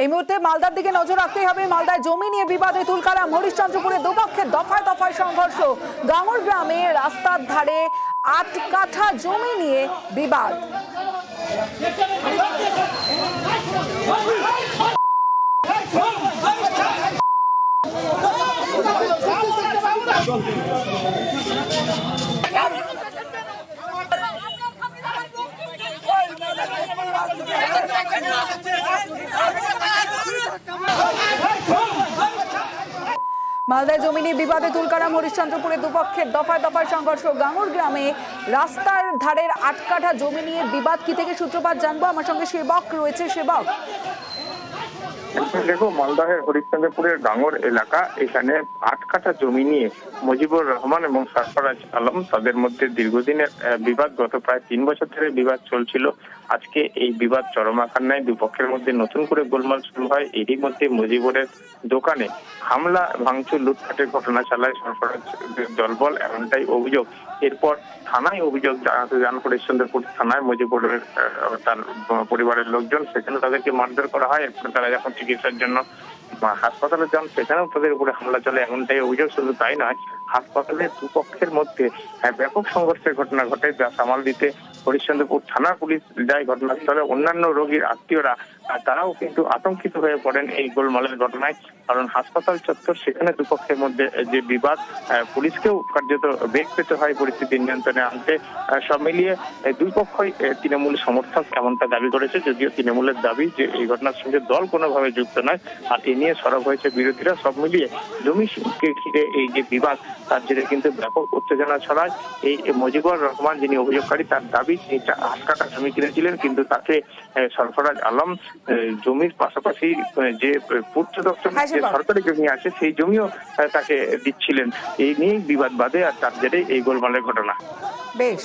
এই মুহূর্তে মালদার দিকে নজর রাখতেই হবে। মালদায় জমি নিয়ে বিবাদে তুলকালাম। হরিশ্চন্দ্রপুরে দুপক্ষের দফায় দফায় সংঘর্ষ। গাঙুর গ্রামে রাস্তার ধারে ৮ কাঠা জমি নিয়ে বিবাদ। মালদায় জমি নিয়ে বিবাদে তুলকালাম। হরিশ্চন্দ্রপুরে দুপক্ষের দফায় দফায় সংঘর্ষ। গাঙুর গ্রামে রাস্তার ধারের ৮ কাঠা জমি নিয়ে বিবাদ। কি থেকে সূত্রপাত জানবো, আমার সঙ্গে সেবক রয়েছে। সেবক, দেখো, মালদহের হরিশ্চন্দ্রপুরের গাঙর এলাকা, এখানে ৮ কাঠা জমি নিয়ে মুজিবুর রহমান এবং সরফরাজ আলম তাদের মধ্যে দীর্ঘদিনের বিবাদ। গত প্রায় ৩ বছর ধরে বিবাদ চলছিল। আজকে এই বিবাদ চরম আকার নেয়। দুপক্ষের মধ্যে নতুন করে গোলমাল শুরু হয়। এরই মধ্যে মুজিবুরের দোকানে হামলা, ভাঙচুর, লুটপাটের ঘটনা চালায় সরফরাজ দলবল, এমনটাই অভিযোগ। এরপর থানায় অভিযোগ জানাতে যান হরিশ্চন্দ্রপুর থানায় মুজিবুরের তার পরিবারের লোকজন। সেখানে তাদেরকে মারধর করা হয়। এরপর তারা যখন চিকিৎসার জন্য হাসপাতালে যান, সেখানেও তাদের উপরে হামলা চলে, এমনটাই অভিযোগ। শুধু তাই নয়, হাসপাতালে দুপক্ষের মধ্যে ব্যাপক সংঘর্ষের ঘটনা ঘটে, যা সামাল দিতে হরিশ্চন্দ্রপুর থানা পুলিশ যায় ঘটনাস্থলে। অন্যান্য রোগীর আত্মীয়রা তারাও কিন্তু আতঙ্কিত হয়ে পড়েন এই গোলমালের ঘটনায়। কারণ হাসপাতাল চত্বর, সেখানে দুপক্ষের মধ্যে যে বিবাদ, পুলিশকেও কার্যত বেগ পেতে হয় পরিস্থিতি নিয়ন্ত্রণে আনতে। সব মিলিয়ে দুই পক্ষই তৃণমূল সমর্থক, এমনটা দাবি করেছে। যদিও তৃণমূলের দাবি যে এই ঘটনার সঙ্গে দল কোনোভাবে যুক্ত নয়, আর এ নিয়ে সরব হয়েছে বিরোধীরা। সব মিলিয়ে জমিকে ঘিরে এই যে বিবাদ, তার জেরে কিন্তু ব্যাপক উত্তেজনা ছড়ায়। এই মুজিবুর রহমান, যিনি অভিযোগকারী, তার দাবি ৮ কাঠা জমি কিনেছিলেন, কিন্তু তাকে সরফরাজ আলম জমির পাশাপাশি যে পূর্ত দপ্তর যে সরকারি জমি আছে, সেই জমিও তাকে দিচ্ছিলেন। এই নিয়েই বিবাদ বাধে, আর তার জেরে এই গোলমালের ঘটনা। বেশ।